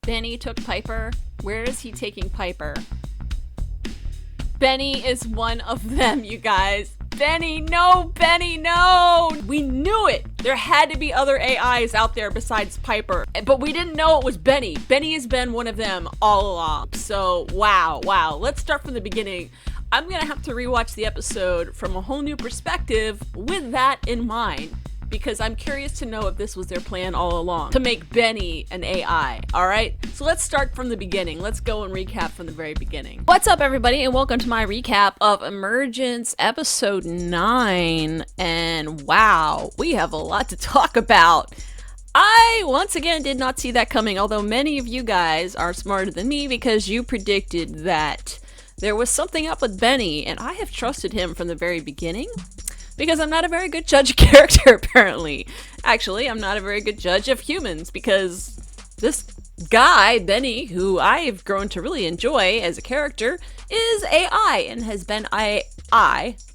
Benny took Piper. Where is he taking Piper? Benny is one of them, you guys. Benny, no! Benny, no! We knew it! There had to be other AIs out there besides Piper. But we didn't know it was Benny. Benny has been one of them all along. So, wow. Let's start from the beginning. I'm gonna have to rewatch the episode from a whole new perspective with that in mind, because I'm curious to know if this was their plan all along, to make Benny an AI, alright? So let's start from the beginning. Let's go and recap from the very beginning. What's up, everybody, and welcome to my recap of Emergence episode 9. And wow, we have a lot to talk about. I, once again, did not see that coming, although many of you guys are smarter than me because you predicted that there was something up with Benny, and I have trusted him from the very beginning. Because I'm not a very good judge of character, apparently. Actually, I'm not a very good judge of humans, because this guy, Benny, who I've grown to really enjoy as a character, is AI, and has been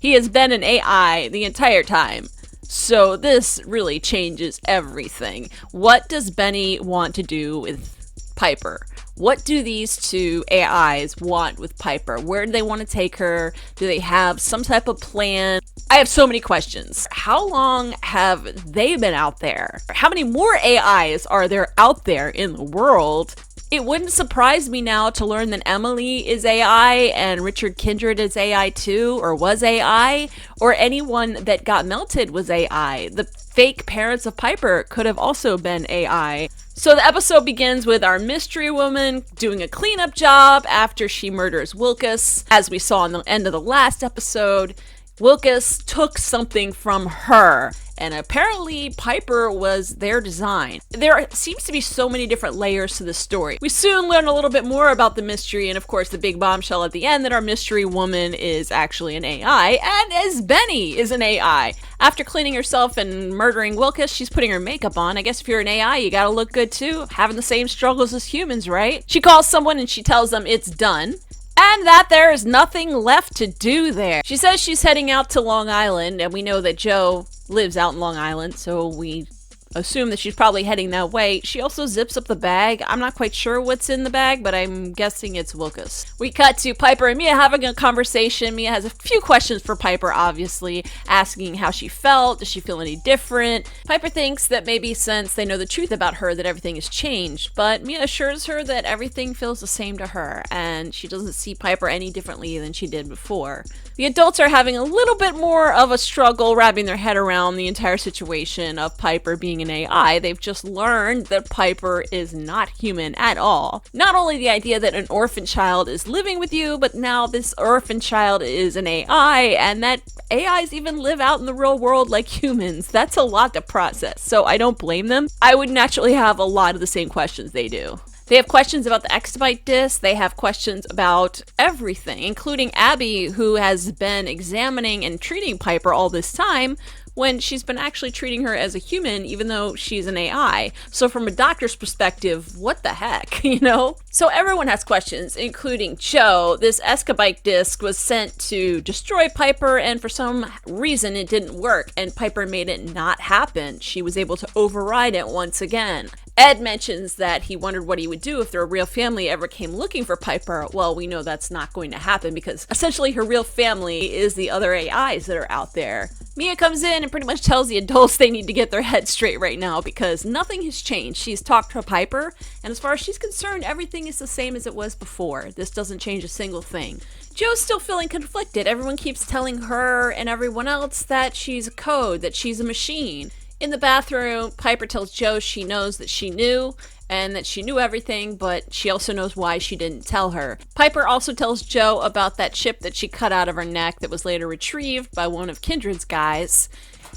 He has been an AI the entire time. So this really changes everything. What does Benny want to do with Piper? What do these two AIs want with Piper? Where do they want to take her? Do they have some type of plan? I have so many questions. How long have they been out there? How many more AIs are there out there in the world? It wouldn't surprise me now to learn that Emily is AI and Richard Kindred is AI too, or was AI, or anyone that got melted was AI. The fake parents of Piper could have also been AI. So the episode begins with our mystery woman doing a cleanup job after she murders Wilkes. As we saw in the end of the last episode, Wilkes took something from her, and apparently Piper was their design. There seems to be so many different layers to the story. We soon learn a little bit more about the mystery, and of course the big bombshell at the end that our mystery woman is actually an AI, and as Benny is an AI. After cleaning herself and murdering Wilkes, she's putting her makeup on. I guess if you're an AI, you gotta look good too, having the same struggles as humans, right? She calls someone and she tells them it's done, and that there is nothing left to do there. She says she's heading out to Long Island, and we know that Joe lives out in Long Island, so we assume that she's probably heading that way. She also zips up the bag. I'm not quite sure what's in the bag, but I'm guessing it's Wilkes. We cut to Piper and Mia having a conversation. Mia has a few questions for Piper, obviously, asking how she felt. Does she feel any different? Piper thinks that maybe since they know the truth about her that everything has changed, but Mia assures her that everything feels the same to her, and she doesn't see Piper any differently than she did before. The adults are having a little bit more of a struggle wrapping their head around the entire situation of Piper being an AI. They've just learned that Piper is not human at all. Not only the idea that an orphan child is living with you, but now this orphan child is an AI, and that AIs even live out in the real world like humans. That's a lot to process, so I don't blame them. I would naturally have a lot of the same questions they do. They have questions about the exabyte disk. They have questions about everything, including Abby, who has been examining and treating Piper all this time when she's been actually treating her as a human, even though she's an AI. So from a doctor's perspective, what the heck, you know? So everyone has questions, including Joe. This exabyte disk was sent to destroy Piper, and for some reason it didn't work, and Piper made it not happen. She was able to override it once again. Ed mentions that he wondered what he would do if their real family ever came looking for Piper. Well, we know that's not going to happen because essentially her real family is the other AIs that are out there. Mia comes in and pretty much tells the adults they need to get their heads straight right now because nothing has changed. She's talked to Piper, and as far as she's concerned, everything is the same as it was before. This doesn't change a single thing. Joe's still feeling conflicted. Everyone keeps telling her and everyone else that she's a code, that she's a machine. In the bathroom, Piper tells Joe she knows that she knew and that she knew everything, but she also knows why she didn't tell her. Piper also tells Joe about that chip that she cut out of her neck that was later retrieved by one of Kindred's guys.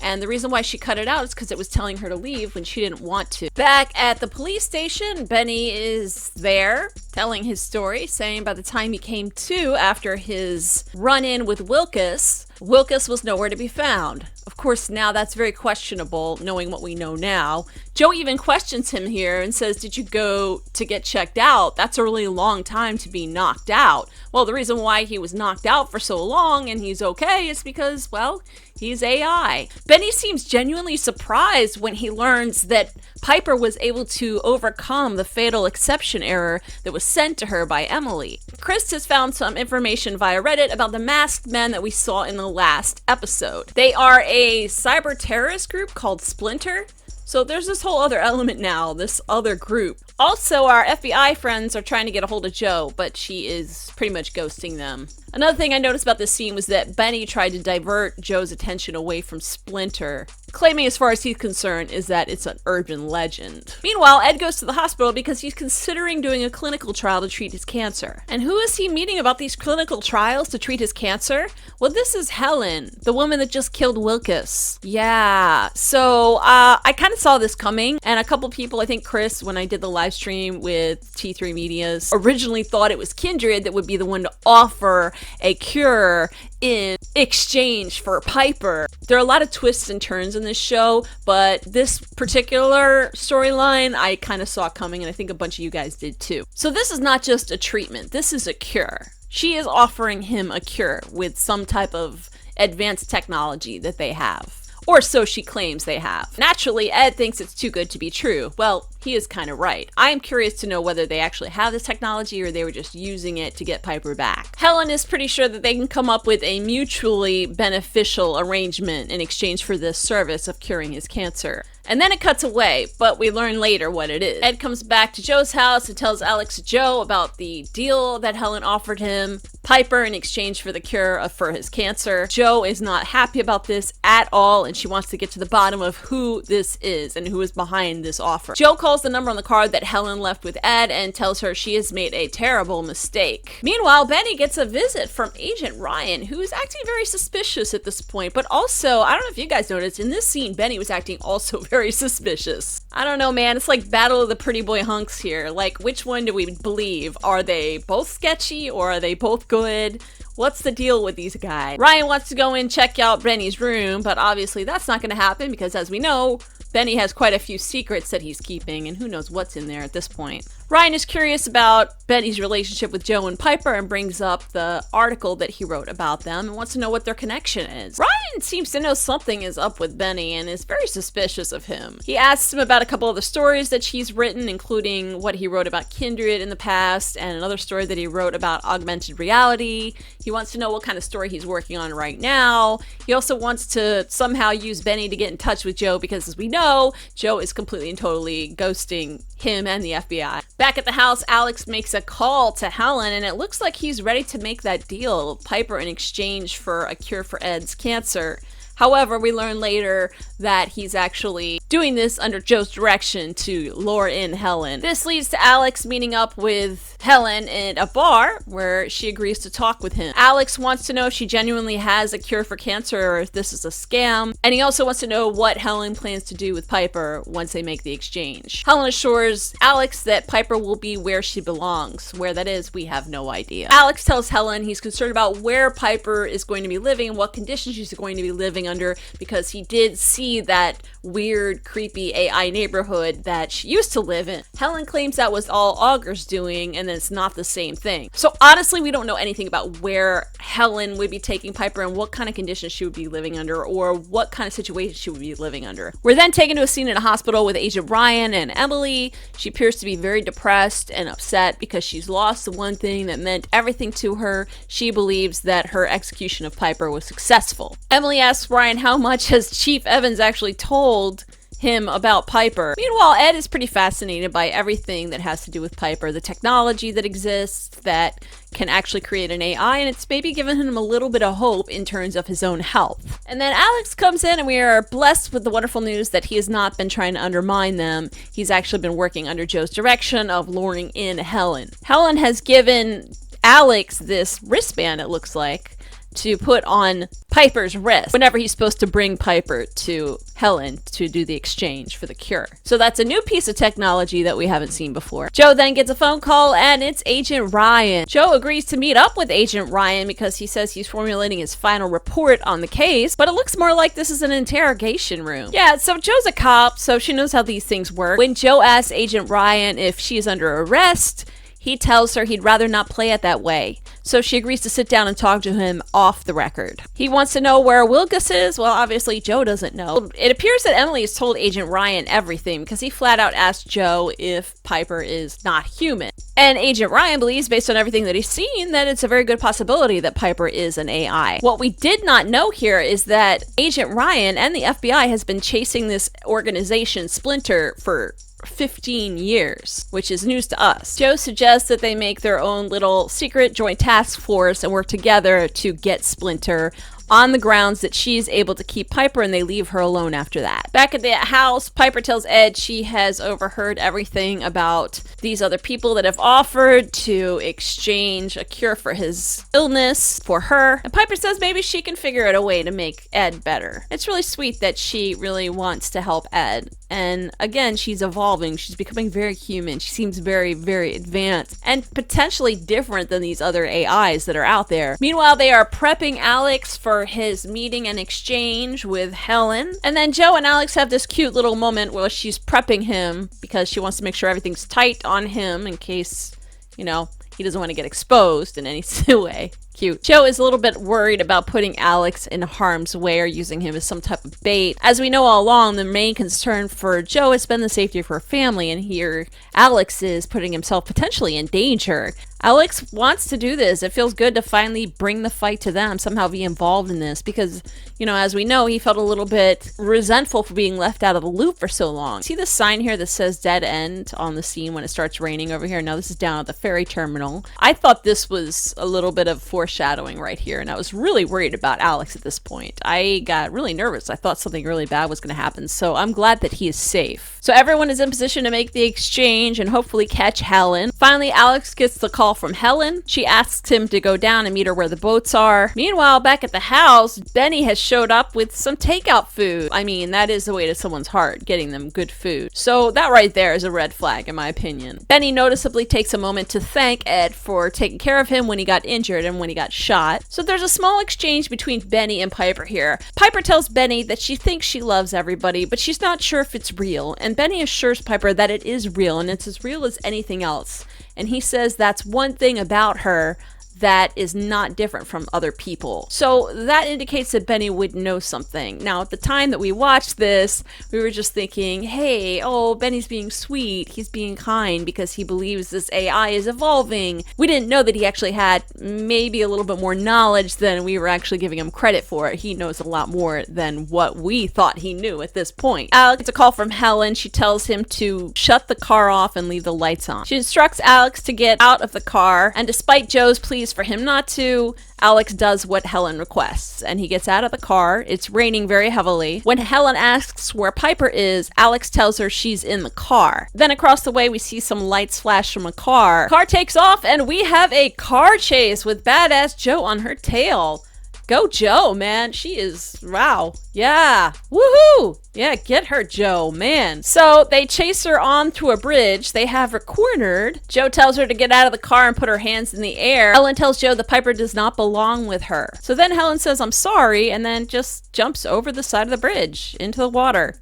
And the reason why she cut it out is because it was telling her to leave when she didn't want to. Back at the police station, Benny is there telling his story, saying by the time he came to after his run-in with Wilkes was nowhere to be found. Of course, now that's very questionable, knowing what we know now. Joe even questions him here and says, did you go to get checked out? That's a really long time to be knocked out. Well, the reason why he was knocked out for so long and he's okay is because, well, he's AI. Benny seems genuinely surprised when he learns that Piper was able to overcome the fatal exception error that was sent to her by Emily. Chris has found some information via Reddit about the masked men that we saw in the last episode. They are a cyber terrorist group called Splinter. So there's this whole other element now, this other group. Also, our FBI friends are trying to get a hold of Joe, but she is pretty much ghosting them. Another thing I noticed about this scene was that Benny tried to divert Joe's attention away from Splinter, claiming as far as he's concerned is that it's an urban legend. Meanwhile, Ed goes to the hospital because he's considering doing a clinical trial to treat his cancer. And who is he meeting about these clinical trials to treat his cancer? Well, this is Helen, the woman that just killed Wilkes. Yeah, so I kind of saw this coming, and a couple people, I think Chris, when I did the live stream with T3 Medias, originally thought it was Kindred that would be the one to offer a cure in exchange for Piper. There are a lot of twists and turns in this show, but this particular storyline I kind of saw coming, and I think a bunch of you guys did too. So this is not just a treatment, this is a cure. She is offering him a cure with some type of advanced technology that they have. Or so she claims they have. Naturally, Ed thinks it's too good to be true. Well, he is kind of right. I am curious to know whether they actually have this technology or they were just using it to get Piper back. Helen is pretty sure that they can come up with a mutually beneficial arrangement in exchange for this service of curing his cancer. And then it cuts away, but we learn later what it is. Ed comes back to Joe's house and tells Alex and Joe about the deal that Helen offered him, Piper in exchange for the cure for his cancer. Joe is not happy about this at all, and she wants to get to the bottom of who this is and who is behind this offer. Joe calls the number on the card that Helen left with Ed and tells her she has made a terrible mistake. Meanwhile, Benny gets a visit from Agent Ryan, who is acting very suspicious at this point, but also, I don't know if you guys noticed, in this scene, Benny was acting also very suspicious. I don't know, man. It's like Battle of the Pretty Boy Hunks here. Like, which one do we believe? Are they both sketchy or are they both good? What's the deal with these guys? Ryan wants to go in, check out Benny's room, but obviously that's not going to happen because, as we know, Benny has quite a few secrets that he's keeping, and who knows what's in there at this point. Ryan is curious about Benny's relationship with Joe and Piper and brings up the article that he wrote about them and wants to know what their connection is. Ryan seems to know something is up with Benny and is very suspicious of him. He asks him about a couple of the stories that he's written, including what he wrote about Kindred in the past and another story that he wrote about augmented reality. He wants to know what kind of story he's working on right now. He also wants to somehow use Benny to get in touch with Joe because, as we know, Joe is completely and totally ghosting him and the FBI. Back at the house, Alex makes a call to Helen, and it looks like he's ready to make that deal, Piper, in exchange for a cure for Ed's cancer. However, we learn later that he's actually doing this under Joe's direction to lure in Helen. This leads to Alex meeting up with Helen in a bar where she agrees to talk with him. Alex wants to know if she genuinely has a cure for cancer or if this is a scam. And he also wants to know what Helen plans to do with Piper once they make the exchange. Helen assures Alex that Piper will be where she belongs. Where that is, we have no idea. Alex tells Helen he's concerned about where Piper is going to be living and what conditions she's going to be living under because he did see that weird, creepy AI neighborhood that she used to live in. Helen claims that was all Augur's doing and that it's not the same thing. So honestly, we don't know anything about where Helen would be taking Piper and what kind of conditions she would be living under or what kind of situation she would be living under. We're then taken to a scene in a hospital with Agent Ryan and Emily. She appears to be very depressed and upset because she's lost the one thing that meant everything to her. She believes that her execution of Piper was successful. Emily asks Ryan how much has Chief Evans actually told him about Piper. Meanwhile, Ed is pretty fascinated by everything that has to do with Piper, the technology that exists that can actually create an AI, and it's maybe given him a little bit of hope in terms of his own health. And then Alex comes in and we are blessed with the wonderful news that he has not been trying to undermine them. He's actually been working under Joe's direction of luring in Helen. Helen has given Alex this wristband, it looks like, to put on Piper's wrist whenever he's supposed to bring Piper to Helen to do the exchange for the cure. So that's a new piece of technology that we haven't seen before. Joe then gets a phone call, and it's Agent Ryan. Joe agrees to meet up with Agent Ryan because he says he's formulating his final report on the case, but it looks more like this is an interrogation room. Yeah, so Joe's a cop, so she knows how these things work. When Joe asks Agent Ryan if she is under arrest, he tells her he'd rather not play it that way, so she agrees to sit down and talk to him off the record. He wants to know where Wilgus is. Well, obviously Joe doesn't know. It appears that Emily has told Agent Ryan everything because he flat out asked Joe if Piper is not human. And Agent Ryan believes, based on everything that he's seen, that it's a very good possibility that Piper is an AI. What we did not know here is that Agent Ryan and the FBI has been chasing this organization, Splinter, for 15 years, which is news to us. Joe suggests that they make their own little secret joint task force and work together to get Splinter, on the grounds that she's able to keep Piper and they leave her alone after that. Back at the house, Piper tells Ed she has overheard everything about these other people that have offered to exchange a cure for his illness for her. And Piper says maybe she can figure out a way to make Ed better. It's really sweet that she really wants to help Ed. And again, she's evolving. She's becoming very human. She seems very, very advanced and potentially different than these other AIs that are out there. Meanwhile, they are prepping Alex for his meeting and exchange with Helen. And then Joe and Alex have this cute little moment where she's prepping him because she wants to make sure everything's tight on him in case, you know, he doesn't want to get exposed in any way. Cute. Joe is a little bit worried about putting Alex in harm's way or using him as some type of bait. As we know all along, the main concern for Joe has been the safety of her family, and here Alex is putting himself potentially in danger. Alex wants to do this. It feels good to finally bring the fight to them, somehow be involved in this, because, you know, as we know, he felt a little bit resentful for being left out of the loop for so long. See this sign here that says dead end on the scene when it starts raining over here? Now this is down at the ferry terminal. I thought this was a little bit of foreshadowing right here, and I was really worried about Alex at this point. I got really nervous. I thought something really bad was going to happen, so I'm glad that he is safe. So everyone is in position to make the exchange and hopefully catch Helen. Finally, Alex gets the call from Helen. She asks him to go down and meet her where the boats are. Meanwhile, back at the house, Benny has showed up with some takeout food. I mean, that is the way to someone's heart, getting them good food. So that right there is a red flag, in my opinion. Benny noticeably takes a moment to thank Ed for taking care of him when he got injured and when he got shot. So there's a small exchange between Benny and Piper here. Piper tells Benny that she thinks she loves everybody, but she's not sure if it's real. And Benny assures Piper that it is real, and it's as real as anything else. And he says that's one thing about her that is not different from other people. So that indicates that Benny would know something. Now, at the time that we watched this, we were just thinking, hey, oh, Benny's being sweet. He's being kind because he believes this AI is evolving. We didn't know that he actually had maybe a little bit more knowledge than we were actually giving him credit for. He knows a lot more than what we thought he knew at this point. Alex gets a call from Helen. She tells him to shut the car off and leave the lights on. She instructs Alex to get out of the car, and despite Joe's pleas for him not to, Alex does what Helen requests, and he gets out of the car. It's raining very heavily. When Helen asks where Piper is, Alex tells her she's in the car. Then across the way, we see some lights flash from a car. Car takes off, and we have a car chase with badass Joe on her tail. Go Joe, man. She is, wow. Yeah. Woohoo. Yeah, get her, Joe, man. So they chase her on to a bridge. They have her cornered. Joe tells her to get out of the car and put her hands in the air. Helen tells Joe that Piper does not belong with her. So then Helen says, I'm sorry, and then just jumps over the side of the bridge into the water.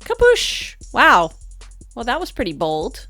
Kapoosh. Wow. Well, that was pretty bold.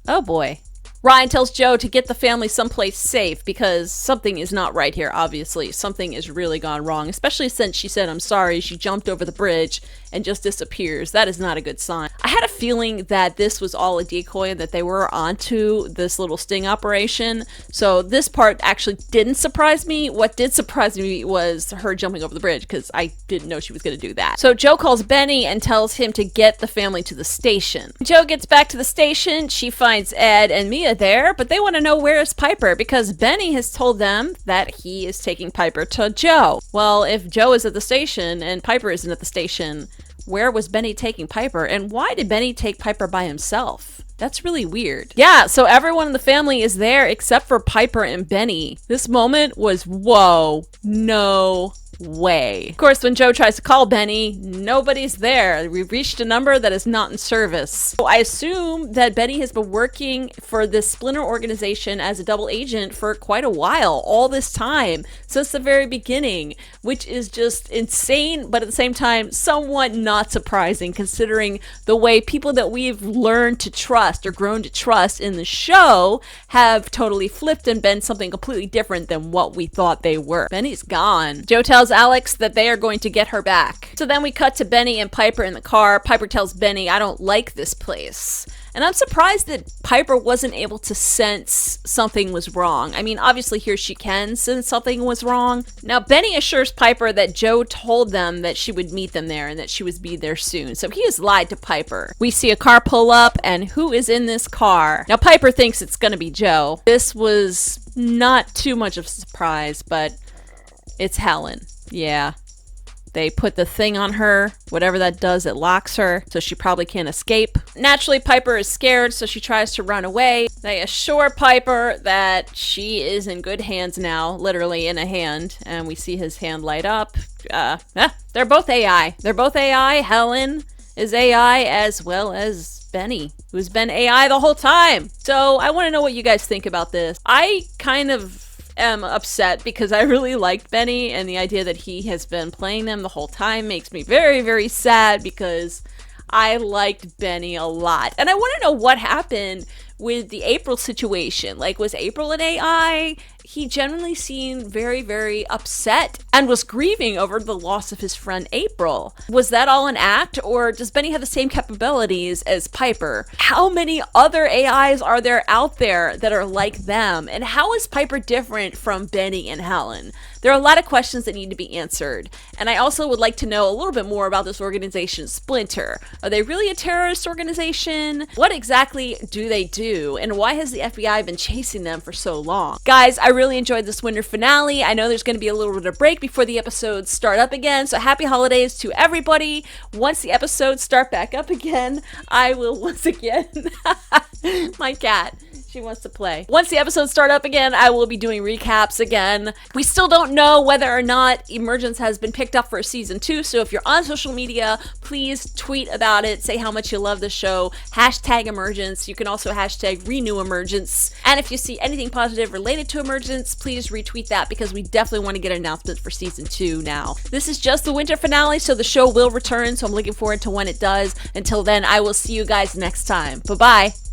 Oh boy. Ryan tells Joe to get the family someplace safe because something is not right here, obviously. Something has really gone wrong, especially since she said, I'm sorry, she jumped over the bridge and just disappears. That is not a good sign. I had a feeling that this was all a decoy and that they were onto this little sting operation. So this part actually didn't surprise me. What did surprise me was her jumping over the bridge because I didn't know she was going to do that. So Joe calls Benny and tells him to get the family to the station. Joe gets back to the station. She finds Ed and Mia there, but they want to know where is Piper because Benny has told them that he is taking Piper to Joe. Well, if Joe is at the station and Piper isn't at the station, where was Benny taking Piper, and why did Benny take Piper by himself? That's really weird. Yeah, so everyone in the family is there except for Piper and Benny. This moment was, whoa, no way. Of course, when Joe tries to call Benny, nobody's there. We've reached a number that is not in service. So I assume that Benny has been working for this splinter organization as a double agent for quite a while, all this time, since the very beginning, which is just insane, but at the same time, somewhat not surprising considering the way people that we've learned to trust or grown to trust in the show have totally flipped and been something completely different than what we thought they were. Benny's gone. Joe tells Alex that they are going to get her back. So then we cut to Benny and Piper in the car. Piper tells Benny, I don't like this place. And I'm surprised that Piper wasn't able to sense something was wrong. I mean, obviously here she can sense something was wrong. Now, Benny assures Piper that Joe told them that she would meet them there and that she would be there soon. So he has lied to Piper. We see a car pull up, and who is in this car? Now, Piper thinks it's gonna be Joe. This was not too much of a surprise, but it's Helen. Yeah. They put the thing on her. Whatever that does, it locks her, so she probably can't escape. Naturally, Piper is scared, so she tries to run away. They assure Piper that she is in good hands now, literally in a hand, and we see his hand light up. They're both AI. They're both AI. Helen is AI, as well as Benny, who's been AI the whole time. So I want to know what you guys think about this. I kind of am upset because I really liked Benny, and the idea that he has been playing them the whole time makes me very, very sad because I liked Benny a lot. And I want to know what happened with the April situation. Like, was April an AI? He generally seemed very, very upset and was grieving over the loss of his friend April. Was that all an act, or does Benny have the same capabilities as Piper? How many other AIs are there out there that are like them? And how is Piper different from Benny and Helen? There are a lot of questions that need to be answered. And I also would like to know a little bit more about this organization, Splinter. Are they really a terrorist organization? What exactly do they do? And why has the FBI been chasing them for so long? Guys, I really enjoyed this winter finale. I know there's going to be a little bit of break before the episodes start up again. So happy holidays to everybody. Once the episodes start back up again, I will once again... My cat. She wants to play. Once the episodes start up again, I will be doing recaps again. We still don't know whether or not Emergence has been picked up for a season 2, so if you're on social media, please tweet about it. Say how much you love the show. Hashtag Emergence. You can also hashtag Renew Emergence. And if you see anything positive related to Emergence, please retweet that because we definitely want to get an announcement for season 2 now. This is just the winter finale, so the show will return, so I'm looking forward to when it does. Until then, I will see you guys next time. Bye-bye.